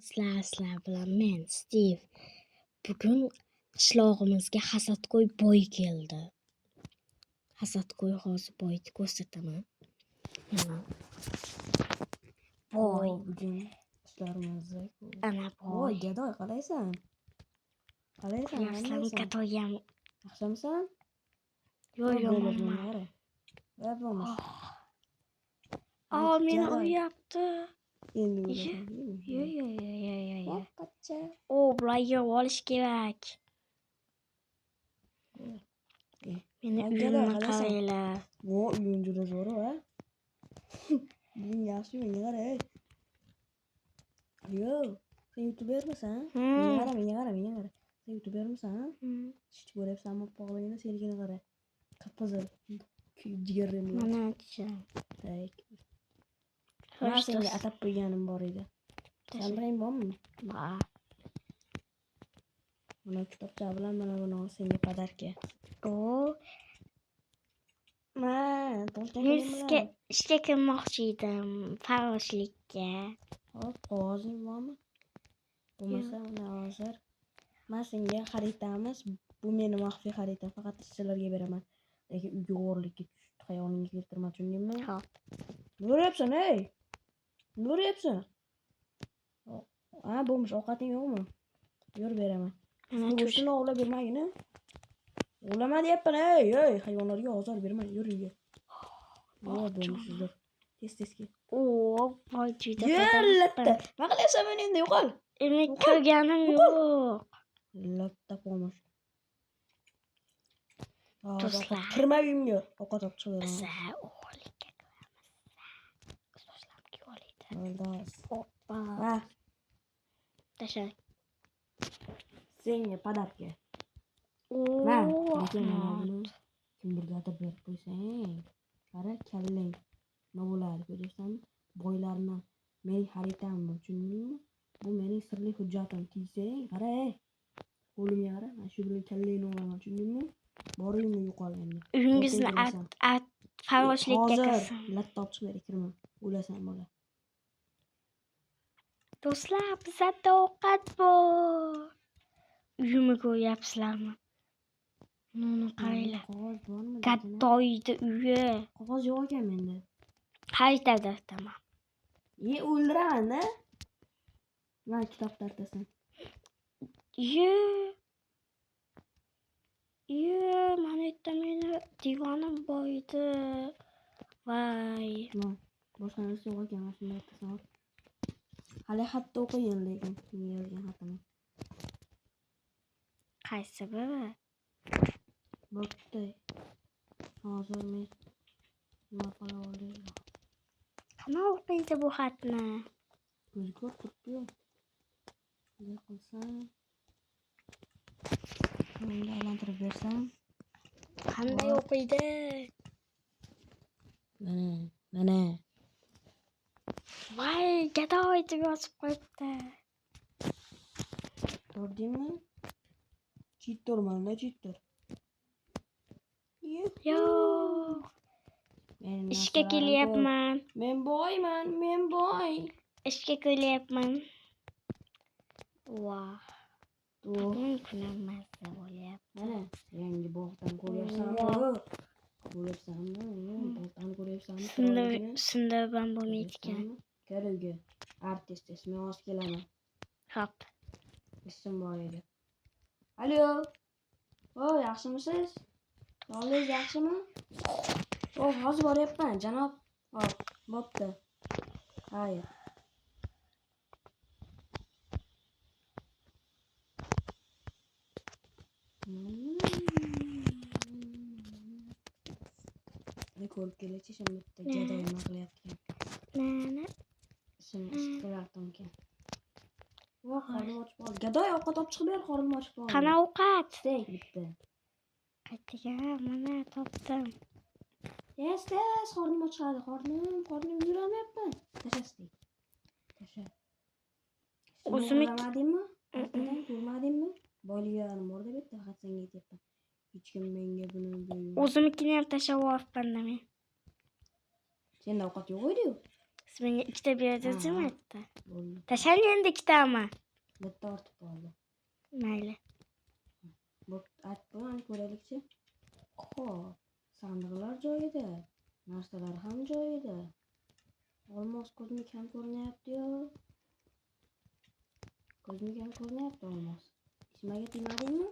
Sizlar bilan men Steve. Bugun qishlog'imizga hasadgo'y boy keldi. Hasadgo'y hozir boyni ko'rsataman. Mana boy. Bugun qishlarimizda. Ana boy. Voy, gadoy, qalaysan? Yaxshiman gadoyam. Yaxshimisan? Yo yomonman. Va bo'lmas. Meni uryapti. Endi Yo. Qachcha. Bularga olish kerak. Meni uyimni qaranglar. Vo, uying juda zo'r, ha? Bugun yaxshi menga qara. Yo, sen youtubermisan? Menga qara. Sen youtubermisan? Chiqib ko'ryapsanmi pog'ligini senikini qara. Qip-qizil. Jigarrang. Manachi. Mana senga atab qo'yganim bor edi. Sandrang bormi? Bor. Mana kitobcha bilan mana buni senga podarka. Men Yuzga ishga kirmoqchi edim, farroshlikka. Hop, qog'ozing bormi? Bo'lmasa, mana hozir men senga xaritamiz. Bu meni maxfiy xaritam, faqat sizlarga beraman. Lekin uyga o'g'irlikka tushdi, xayolingga keltirma, tushundingmi? Hop. Nurayapsan, ey. Nurayapsan. Bo'lmish, ovqating yo'qmi? Yur beraman. Go'shtini ovlab bermagin. O'lama deyapman, ey, hayvonlarga ozor berma, yur uyga. Bo'lmishdir. Tez kel. Voy juda latta. Nima qilyapsan men endi yo'qol? Men ko'rganim yo'q. Latta bo'lmish. Do'stlar, kirma uyimga. Ovqat olib chiqaman. biz o'g'irlikka kiramiz. Do'stlarga yo'laydi. Oldas. Hoppa. Tasha. Senga podarka. Kimdirga berib qo'ysang, qara kallang. Nima bo'ladi, ko'ryapsanmi? Boylarni mening xaritam bu, tushundingmi? Bu mening sirli hujjatim. Tiysang, qara, qo'limga qara. Mana shu bilan kallangni olaman, tushundingmi? Boringni yo'qol endi. Uyingizni farroshlikka kirsin. Latta olib chiqib kirma. O'lasan bola. Do'stlar, bizda ovqat bor. Uyimni ko'ryapsizlarmi? Mana qaranglar. Qog'oz bormi? Gadoydi uyi. Qog'oz yo'q ekan menda. Xaritada tamam. O'ldiraman-da. Mana kitob tartasan. Mana yerda meni divonim bor edi. Voy. Boshqa narsa yo'q ekan, mana shunday tartasan. Hali xatda o'qiyin lekin, menga yozgan xatim. Qaysi biri? Bo'pti. Hozir men nima qila olayman? Qana o'qiydi bu xatni? Ko'zi ko'rib turibdi-yu. Bunday qilsam, menga aylantirib bersam, qanday o'qiydi? Mana. Voy, gadoy deb yozib qo'yibdi. Ko'rdingmi? Chittorman-da, chittor. Yo'q. Ishga kelyapman. Men boy. Ishga kelyapman. Voy. Bugun kunim mazza bo'lyapti. Yangi bog'dan ko'ryapsanmi? Bog'dan ko'ryapsanmi? Sindirban bo'lmaydigan. Keluvga. Artist men hozir kelaman. Hop. Ishim bor edi. Alo. Yaxshimisiz? Sog'ligingiz yaxshimi? Hozir boryapman, janob. Bo'pti. Hayır. Ko'rib kelchi shim bitta gadoy nima qilyapti. Shim ishtiraqdim ekan. Qorin ochib qoldi. Gadoy ovqat olib chiqib ber, qorin ochib qoldi. Qana ovqat? Steak bitta. Qayerga? Mana topdim. Tez, qorin ochadi. Qorin yurolmayapman. Tasha steak. Tasha. O'zim ko'rmadingmi? Ko'rmadingmi? Boyligarim bor deb bitta faqat senga aytyapman. Hech kim menga buni o'zimnikini ham tashlab yuboribman men. Senda ovqat yo'q edi-ku. Menga ikkita berdim Ha, aytdi. bo'ldi. Tashlang endi ikkitami? Bitta ortib qoldi. Mayli. Aytdim, ko'raylikchi. Xo'p, sandiqlar joyida, narsalar ham joyida. Olmos ko'zimga kam ko'rinyapti-yu. Ko'zimga kam ko'rinyapti olmos. Ismaga tegmadingmi?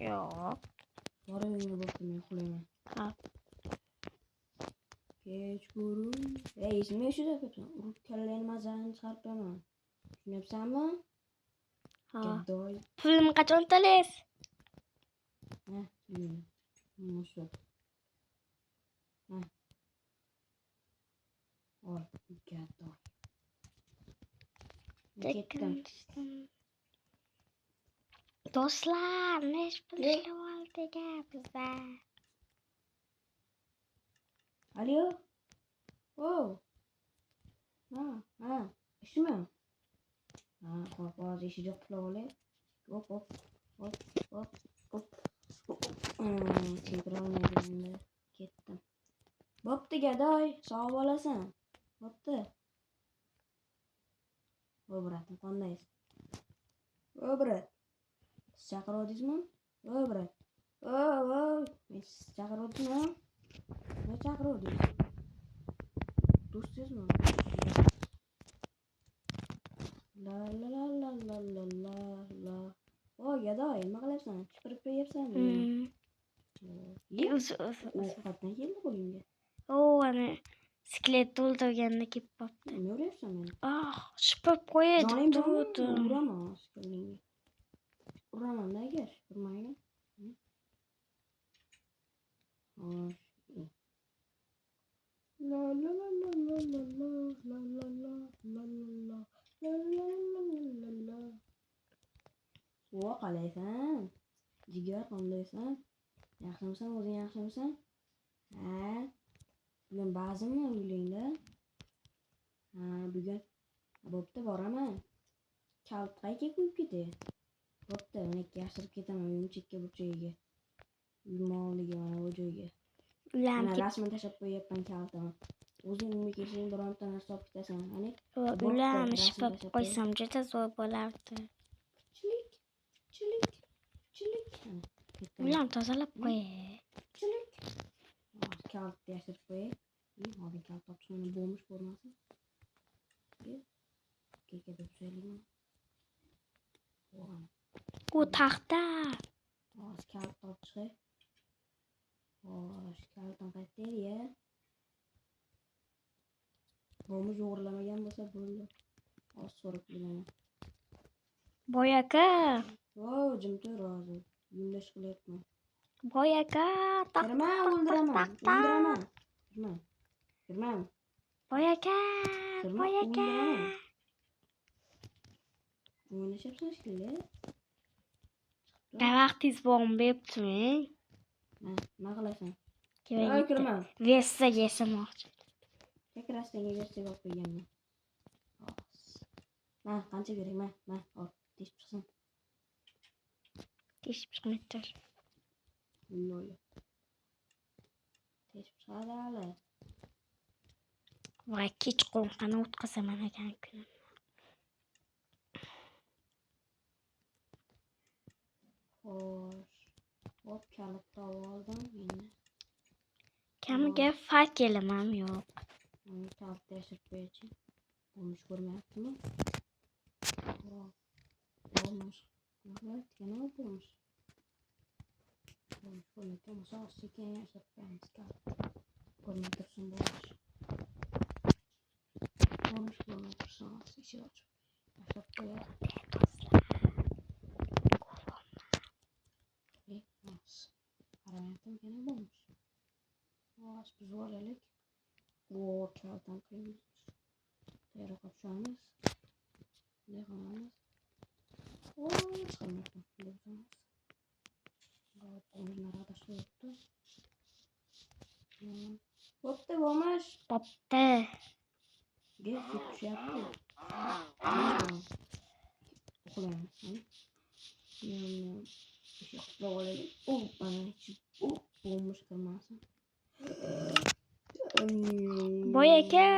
Yo'q. Boringga bo'pti, men uxlayman. Xo'p. Kechqurun. Esimga shu dafatan urib kallangni mazani chiqarib qo'yaman. Tushunyapsanmi? Ha. Gaddoy. Pulimni qachon to'laysiz? Ha, mushu. Ha. Ol, gaddoy. Ketdim. Do'stlar, nesh pul ishlab oldik bizda. Alo? Oh. Ha. Ishmi? Ha, xo'p, hozir ishi yo'q qilib olay. Hop. Chegara olmaydi. Ketdim. Bo'pti, gadoy, sog' bo'lasan. Bo'pti. Voy, bratim, qandaysiz? Voy, brat. Siz chaqirdingizmi? Voy, brat. Voy. Men siz chaqirdingizmi? Ne chaqirdingiz? Do'stingizmi? La. Voy, gadoy, nima qilyapsan? Chipirib qo'yapsanmi? Ovqatdan keldi qo'lingga. Ana siklet to'ldirganda kelib qopti. Nima uryapsan meni? Shipib qo'yay deb Joning bormi? turdim. Uraman qo'lingga. Uraman-da agar urmayman. Xo'sh. La. Voy, qalaysan? Jigar, qandaysan? Yaxshimisan? O'zing yaxshimisan? Ha? Bugun ba'zimi uyingda? Ha, bugun bo'pti, boraman. Kalt qayga qo'yib ketay? Bo'pti, men yashirib ketaman uyim chekka burchagiga. Uymonligi mana bu joyga. Mana rasmini tashlab qo'yapman kaltini. O'zing uyga kelsang bironta narsa olib ketasan. Ani? Ularni shipib qo'ysam juda zo'r bo'lardi. Chilik. Ularni tozalab qo'yay. Chilik. Kalt yashirib qo'yay. Hozir kalt topishni bo'lmish ko'rmasin. Keka deb söyleyeyim. U taxta. Hozir kalt topishni. Kaltdan qaytaylik ya. Bo'lmish o'g'irlamagan bo'lsa bo'ldi. Hozir so'rab bilaman. Boy aka. Jim tur hozir. Yumlash qilyapman. Boy aka. Kirma, o'ldiraman. Kirma. Boy aka. O'ynashyapsan shekilli. Vaqtingiz bormi beribdimi? Nima qilasan? Kirma. Versaga yasamoqchi. Kakrasdagi versaga olib qo'yganman. Qancha kerak? Ol, teshib chiqsin. Teshib chiqmaydi. Lo'li. Teshib chiqadi hali. Voy, kechqurun qani o'tqazaman ekan kunim. Xo'sh. Hop, kalitni oldim endi. Kamiga fakelim ham yo'q. Kalitni yashirib qo'yaychi. Bo'lmish ko'rmayaptimi? Bo'lmish. Nima bo'lmish? Bo'lmish ko'rmayaptimi? Sekin yashirib qo'yamiz kalitni. Ko'rmay tursin bo'lmish. Bo'lmish ko'rmay tursin. Eshik ochib. Yashirib qo'yadi. Qaramayaptim, yana bo'lmish. Biz olaylik. Kaltam qilamiz. Tayyorlab tushamiz. Bunday qilamiz. Chiqaryapman. Qo'llarni tashlabdi. Bo'pti, bo'lmish. Bo'pti. Gap tushyapti. Uxlaymiz. Olaylik. Mana bo'lmish qilmasin. Boy aka.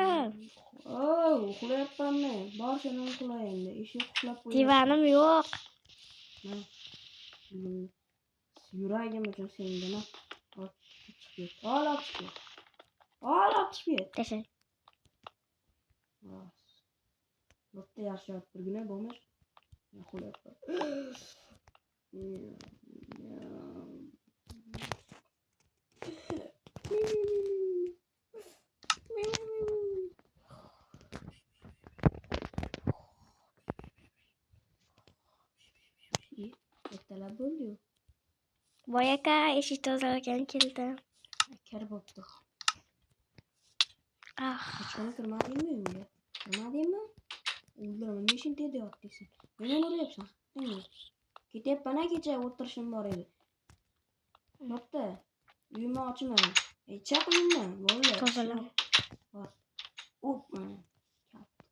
Uxlayapman men. Bor sen uxla endi. Eshik uxlab qo'yapti. Divanim yo'q. Yuragim uchun senga na. Olib chiq. Olib chiq. Tasha. Bitta yaxshi yottirgina bo'lmish. Uxlayapman. Ertalab bo'ldi-yu. Boy aka, eshik tozalagan keldim. Kir bo'pti. Ah, Hechqani kirmadingmi uyga? Kirmadingmi? O'ldiraman. Neshinta deyapsan? Nima uryapsan? Ketyapman kecha o'tirishim bor edi. Bo'pti. Uyimni ochman. Chaq uyimni. Bo'ldi. tozalam. Bor. O'p mana.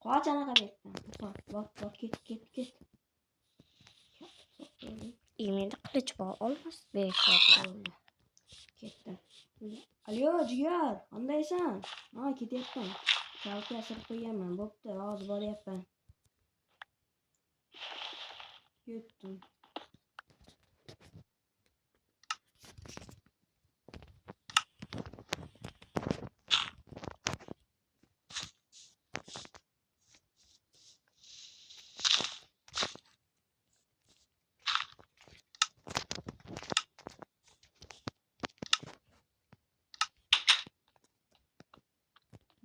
Qoch anaqa yerdan. Bor, ket. Endi qilich bor olmas. Berishadi. Ketdim. Alyo, jigar, qandaysan? Ha, ketyapman. Kalka asirib qo'yganman. Bo'pti, hozir boryapman. Ketdim.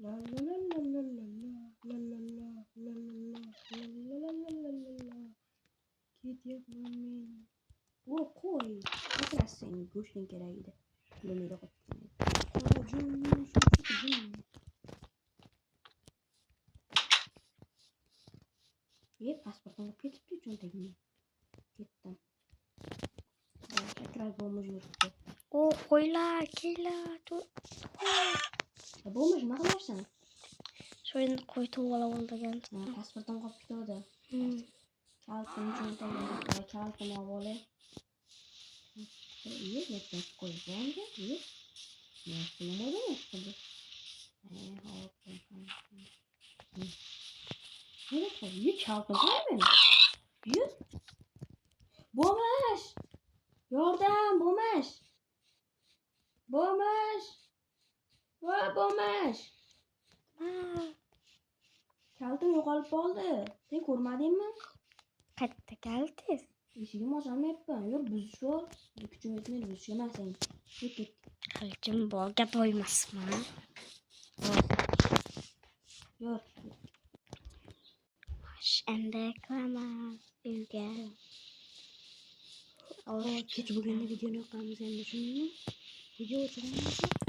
La la la la la la la la la. Ketyapman men. O, qo'y. Qatras sening go'shting kerak edi. Bunga qo'ydim. Pasportim ketibdi cho'ntagimga. Ketdim. Sakral bo'lmish yuribdi. O, qo'ylar, kellar. Bo'lmish nima qilarsan? Sho'yn qo'y to'g'rilab olgan. Pasportim qolib ketdi. Kaltim cho'ntagimga kaltim olib olay. Yetib qo'yganga. Nima bo'ldi? Yut. Bo'lmash. Yordam, bo'lmash. Kaltim yo'qolib qoldi. Sen ko'rmadingmi? Qayerda kaldingiz? Eshigim ocholmayapman. Yur, buzishib. Kuchim yetmaydi, buzishga sen. Ket. Qilichim bor, gap olmasman. Yur. Endi qilaman uyga. Kech bo'lganda videoni yoqamiz endi, tushundingmi? Video o'chiramiz.